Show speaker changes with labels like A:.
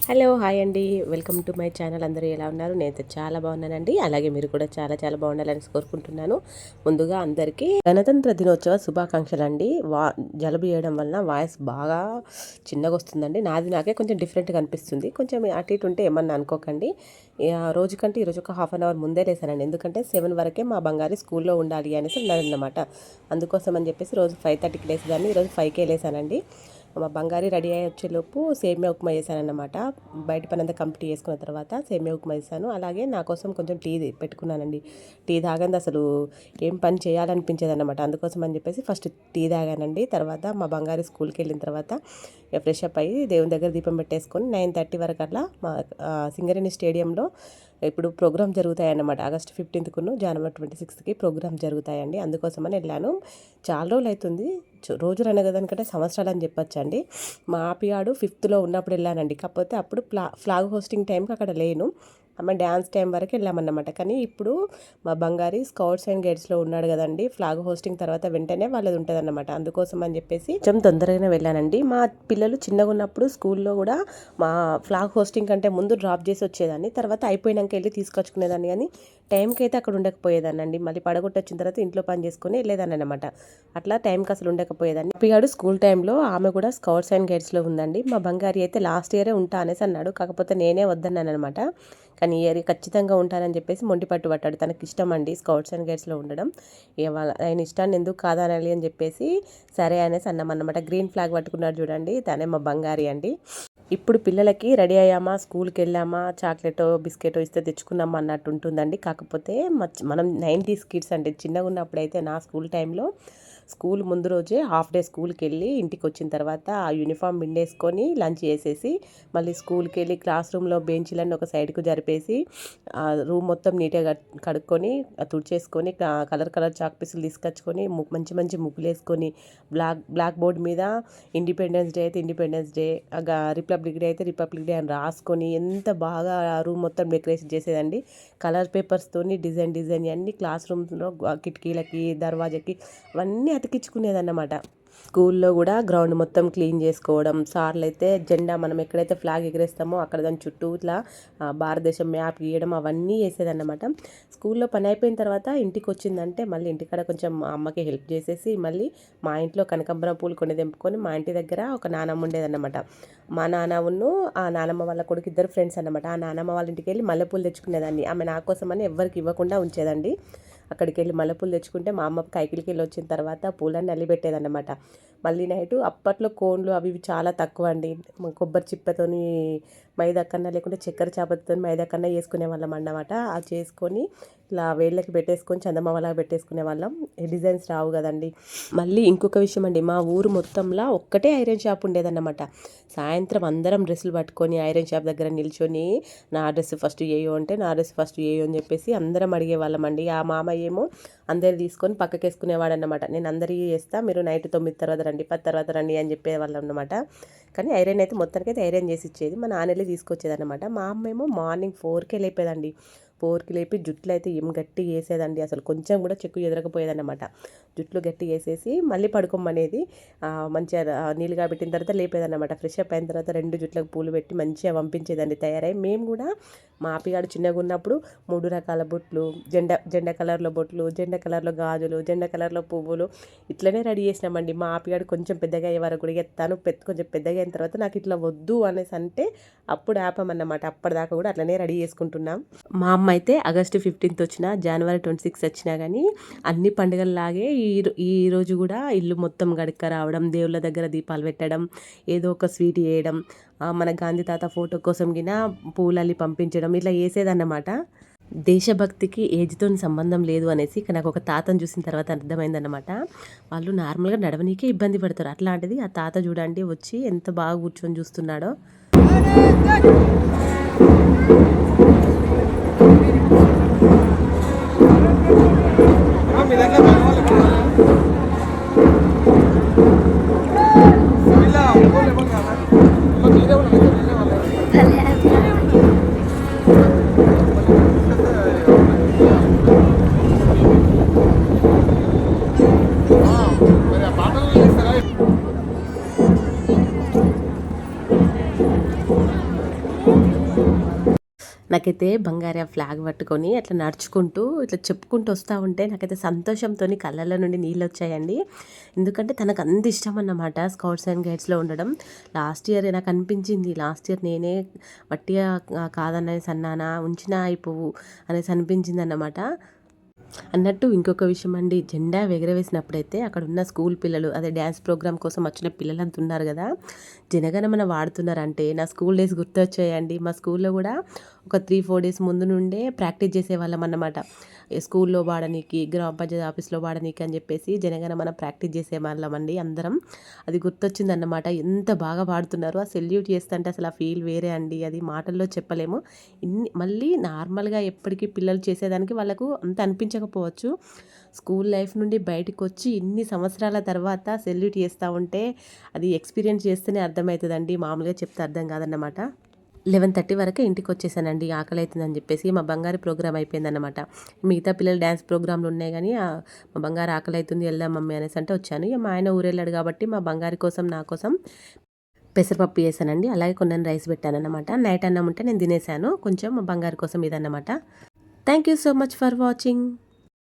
A: Hello hi అండి, welcome to my channel. అందరూ ఎలా ఉన్నారు? నేనైతే చాలా బాగున్నానండి. అలాగే మీరు కూడా చాలా చాలా బాగుండాలని కోరుకుంటున్నాను. ముందుగా అందరికీ గణతంత్ర దినోత్సవ శుభాకాంక్షలు అండి. జలుబు చేయడం వలన వాయిస్ బాగా చిన్నగా వస్తుందండి. నాకే కొంచెం డిఫరెంట్గా అనిపిస్తుంది. కొంచెం అటు ఇటు ఉంటే ఏమన్నా అనుకోకండి. రోజు కంటే ఈరోజు ఒక హాఫ్ అన్ అవర్ ముందే లేసానండి. ఎందుకంటే 7 వరకే మా బంగారి స్కూల్లో ఉండాలి అనేసి ఉన్నారన్నమాట. అందుకోసం అని చెప్పేసి రోజు 5:30కి లేసేదాన్ని. ఈరోజు 5కే లేసానండి. మా బంగారి రెడీ అయ్యి వచ్చేలోపు సేమియా ఉప్మా చేశానన్నమాట. బయట పని అంతా కంప్లీట్ చేసుకున్న తర్వాత సేమియా ఉప్మా చేశాను. అలాగే నా కోసం కొంచెం టీ పెట్టుకున్నానండి. టీ తాగంది అసలు ఏం పని చేయాలనిపించేదన్నమాట. అందుకోసం అని చెప్పేసి ఫస్ట్ టీ తాగానండి. తర్వాత మా బంగారి స్కూల్కి వెళ్ళిన తర్వాత ఫ్రెష్ అప్ అయ్యి దేవుని దగ్గర దీపం పెట్టేసుకొని 9:30 వరకు అట్లా మా సింగరేణి స్టేడియంలో ఇప్పుడు ప్రోగ్రామ్ జరుగుతాయన్నమాట. ఆగస్ట్ 15కు జనవరి 26కి ప్రోగ్రామ్ జరుగుతాయండి. అందుకోసమని వెళ్ళాను. చాలా రోజులు అవుతుంది. రోజు రనగదానికంటే సంవత్సరాలు అని చెప్పొచ్చండి. మా ఆపియాడు 5th ఉన్నప్పుడు వెళ్ళానండి. కాకపోతే అప్పుడు ఫ్లాగ్ హోస్టింగ్ టైంకి అక్కడ లేను. ఆమె డ్యాన్స్ టైం వరకు వెళ్ళామన్నమాట. కానీ ఇప్పుడు మా బంగారి స్కౌట్స్ అండ్ గైడ్స్లో ఉన్నాడు కదండి. ఫ్లాగ్ హోస్టింగ్ తర్వాత వెంటనే వాళ్ళది ఉంటుంది అన్నమాట. అందుకోసం అని చెప్పేసి కొంచెం తొందరగానే వెళ్ళానండి. మా పిల్లలు చిన్నగా ఉన్నప్పుడు స్కూల్లో కూడా మా ఫ్లాగ్ హోస్టింగ్ కంటే ముందు డ్రాప్ చేసి వచ్చేదాన్ని. తర్వాత అయిపోయినాక వెళ్ళి తీసుకొచ్చుకునేదాన్ని. కానీ టైంకి అయితే అక్కడ ఉండకపోయేదాన్ని. మళ్ళీ పడగొట్టి వచ్చిన తర్వాత ఇంట్లో పని చేసుకుని వెళ్ళేదాన్ని అనమాట. అట్లా టైంకి అసలు ఉండకపోయేదాన్ని. పిగాడు స్కూల్ టైంలో ఆమె కూడా స్కౌట్స్ అండ్ గైడ్స్లో ఉందండి. మా బంగారి అయితే లాస్ట్ ఇయరే ఉంటా అనేసి అన్నాడు. కాకపోతే నేనే వద్దన్నాను అనమాట. కానీ ఇయర్ ఖచ్చితంగా ఉంటానని చెప్పేసి మొండి పట్టాడు. తనకి ఇష్టం అండి స్కౌట్స్ అండ్ గైడ్స్లో ఉండడం. ఆయన ఇష్టాన్ని ఎందుకు కాదనాలి అని చెప్పేసి సరే అనేసి అన్నామన్నమాట. గ్రీన్ ఫ్లాగ్ పట్టుకున్నాడు చూడండి, తనే మా బంగారి అండి. ఇప్పుడు పిల్లలకి రెడీ అయ్యామా, స్కూల్కి వెళ్ళామా, చాక్లెటో బిస్కెటో ఇస్తే తెచ్చుకున్నామా అన్నట్టు ఉంటుందండి. కాకపోతే మనం 90s కిడ్స్ అంటే చిన్నగా ఉన్నప్పుడు అయితే నా స్కూల్ టైంలో స్కూల్ ముందు రోజే హాఫ్ డే స్కూల్కి వెళ్ళి ఇంటికి వచ్చిన తర్వాత ఆ యూనిఫామ్ పిండేసుకొని లంచ్ చేసేసి మళ్ళీ స్కూల్కి వెళ్ళి క్లాస్ రూమ్లో బెంచీలన్నీ ఒక సైడ్కు జరిపేసి రూమ్ మొత్తం నీట్గా కడుక్కొని తుడిచేసుకొని కలర్ చాక్ పీసులు తీసుకొచ్చుకొని మంచి మంచి ముగ్గులు వేసుకొని బ్లాక్ బోర్డ్ మీద ఇండిపెండెన్స్ డే అయితే ఇండిపెండెన్స్ డే, రిపబ్లిక్ డే అయితే రిపబ్లిక్ డే అని రాసుకొని ఎంత బాగా రూమ్ మొత్తం డెకరేషన్ చేసేదండి. కలర్ పేపర్స్తోని డిజైన్ అన్ని క్లాస్ రూమ్లో కిటికీలకి దర్వాజకి అవన్నీ అతికించుకునేదన్నమాట. స్కూల్లో కూడా గ్రౌండ్ మొత్తం క్లీన్ చేసుకోవడం. సార్లు అయితే జెండా మనం ఎక్కడైతే ఫ్లాగ్ ఎగరేస్తామో అక్కడ దాని చుట్టూ ఇట్లా భారతదేశం మ్యాప్ గీయడం అవన్నీ వేసేదన్నమాట. స్కూల్లో పని అయిపోయిన తర్వాత ఇంటికి వచ్చిందంటే మళ్ళీ ఇంటికాడ కొంచెం మా అమ్మకి హెల్ప్ చేసేసి మళ్ళీ మా ఇంట్లో కనకాంబరం పూలు కొన్ని తెంపుకొని మా ఇంటి దగ్గర ఒక నానమ్మ ఉండేదన్నమాట. మా నాన్నను ఆ నానమ్మ వాళ్ళ కొడుకు ఇద్దరు ఫ్రెండ్స్ అన్నమాట. ఆ నానమ్మ వాళ్ళ ఇంటికి వెళ్ళి మల్లెపూలు తెచ్చుకునేదాన్ని. ఆమె నా కోసమని ఎవ్వరికి ఇవ్వకుండా ఉంచేదండి. అక్కడికి వెళ్ళి మల్లెపూలు తెచ్చుకుంటే మా అమ్మ కైకిలికి వెళ్ళి వచ్చిన తర్వాత పూలన్నీ అల్లిపెట్టేదన్నమాట. మళ్ళీ నైటు అప్పట్లో కోన్లు అవి చాలా తక్కువ అండి. కొబ్బరి చిప్పతోని మైదా కన్నా లేకుంటే చక్కెర చాపతో మైదా కన్నా వేసుకునే వాళ్ళం అన్నమాట. అది చేసుకొని ఇట్లా వేళ్ళకి పెట్టేసుకొని చందమామలాగా పెట్టేసుకునే వాళ్ళం. డిజైన్స్ రావు కదండి. మళ్ళీ ఇంకొక విషయం అండి, మా ఊరు మొత్తంలో ఒక్కటే ఐరన్ షాప్ ఉండేదన్నమాట. సాయంత్రం అందరం డ్రెస్సులు పట్టుకొని ఐరన్ షాప్ దగ్గర నిల్చొని నా డ్రెస్ ఫస్ట్ వేయో అంటే నా డ్రెస్ ఫస్ట్ వేయో అని చెప్పేసి అందరం అడిగేవాళ్ళం అండి. ఆ మామయ్య ఏమో అందరు తీసుకొని పక్కకేసుకునేవాడు అన్నమాట. నేను అందరికీ చేస్తా, మీరు నైట్ 9 తర్వాత రండి 10 తర్వాత రండి అని చెప్పేవాళ్ళం అన్నమాట. కానీ ఐరన్ అయితే మొత్తానికైతే ఐరన్ చేసి ఇచ్చేది. మా నాన్నలే తీసుకొచ్చేది అనమాట. మా అమ్మ ఏమో మార్నింగ్ 4కే లేపేదండి. 4కి లేపి జుట్లు అయితే ఏం గట్టి వేసేదండి. అసలు కొంచెం కూడా చెక్కు ఎదరకపోయేదన్నమాట. జుట్లు గట్టి వేసేసి మళ్ళీ పడుకోమనేది. మంచిగా నీళ్ళుగా పెట్టిన తర్వాత లేపేదన్నమాట. ఫ్రెష్ అప్ అయిన తర్వాత 2 జుట్లకు పూలు పెట్టి మంచిగా పంపించేదండి తయారై. మేము కూడా మా ఆపిగాడు చిన్నగా ఉన్నప్పుడు 3 రకాల బొట్లు, జెండా కలర్లో బొట్లు, జెండా కలర్లో గాజులు, జెండా కలర్లో పువ్వులు ఇట్లనే రెడీ చేసినామండి. మా ఆపిగాడు కొంచెం పెద్దగా అయ్యే వరకు కూడా ఎత్తాను కొంచెం పెద్దగా అయిన తర్వాత నాకు ఇట్లా వద్దు అనేసి అంటే అప్పుడు ఆపమన్నమాట. అప్పటిదాకా కూడా అట్లనే రెడీ చేసుకుంటున్నాం. మా అమ్మ అయితే ఆగస్టు 15 వచ్చినా జనవరి 26 వచ్చినా కానీ అన్ని పండుగల్లాగే ఈ రోజు కూడా ఇల్లు మొత్తం గడక రావడం, దేవుళ్ళ దగ్గర దీపాలు పెట్టడం, ఏదో ఒక స్వీట్ చేయడం, మన గాంధీ తాత ఫోటో కోసం గిన పూలల్లి పంపించడం ఇట్లా చేసేదన్నమాట. దేశభక్తికి ఏజ్తో సంబంధం లేదు అనేసి నాకు ఒక తాతను చూసిన తర్వాత అర్థమైందన్నమాట. వాళ్ళు నార్మల్గా నడవనీకే ఇబ్బంది పడతారు. అట్లాంటిది ఆ తాత చూడండి వచ్చి ఎంత బాగా కూర్చొని చూస్తున్నాడో. నాకైతే బంగారు ఫ్లాగ్ పట్టుకొని అట్లా నడుచుకుంటూ ఇట్లా చెప్పుకుంటూ వస్తూ ఉంటే నాకైతే సంతోషంతో కళ్ళల్లో నుండి నీళ్ళు వచ్చాయండి. ఎందుకంటే తనకు అంత ఇష్టం అన్నమాట స్కౌట్స్ అండ్ గైడ్స్లో ఉండడం. లాస్ట్ ఇయర్ నాకు అనిపించింది, లాస్ట్ ఇయర్ నేనే వట్టిగా కాదనేసి అన్నానా, ఉంచినా అయిపోవు అనేసి అనిపించింది అన్నమాట. అన్నట్టు ఇంకొక విషయం అండి, జెండా ఎగరవేసినప్పుడైతే అక్కడ ఉన్న స్కూల్ పిల్లలు, అదే డ్యాన్స్ ప్రోగ్రామ్ కోసం వచ్చిన పిల్లలంతా ఉన్నారు కదా, జనగణమన వాడుతున్నారంటే నా స్కూల్ డేస్ గుర్తొచ్చాయండి. మా స్కూల్లో కూడా ఒక 3-4 డేస్ ముందు నుండే ప్రాక్టీస్ చేసేవాళ్ళం అన్నమాట. స్కూల్లో వాడనీకి, గ్రామ పంచాయతీ ఆఫీస్లో వాడనీకి అని చెప్పేసి జనగణమన ప్రాక్టీస్ చేసేవాళ్ళం అండి అందరం. అది గుర్తొచ్చిందన్నమాట. ఎంత బాగా పాడుతున్నారు, ఆ సెల్యూట్ చేస్తుంటే అసలు ఆ ఫీల్ వేరే అండి, అది మాటల్లో చెప్పలేము. మళ్ళీ నార్మల్గా ఎప్పటికీ పిల్లలు చేసేదానికి వాళ్ళకు అంత అనిపించకపోవచ్చు. స్కూల్ లైఫ్ నుండి బయటకు వచ్చి ఇన్ని సంవత్సరాల తర్వాత సెల్యూట్ చేస్తూ ఉంటే అది ఎక్స్పీరియన్స్ చేస్తేనే అర్థమవుతుందండి, మామూలుగా చెప్తే అర్థం కాదన్నమాట. 11:30 వరకే ఇంటికి వచ్చేసానండి, ఆకలి అవుతుందని చెప్పేసి. మా బంగారు ప్రోగ్రామ్ అయిపోయిందన్నమాట. మిగతా పిల్లలు డ్యాన్స్ ప్రోగ్రాంలు ఉన్నాయి కానీ మా బంగారు ఆకలి అవుతుంది వెళ్దాం మమ్మీ అనేసి అంటే వచ్చాను. ఇక మా ఆయన ఊరెళ్ళాడు కాబట్టి మా బంగారు కోసం నా కోసం పెసరపప్పు చేశానండి. అలాగే కొన్ని రైస్ పెట్టానన్నమాట. నైట్ అన్నం ఉంటే నేను తినేసాను, కొంచెం మా బంగారు కోసం ఇదన్నమాట. Thank you so much for watching.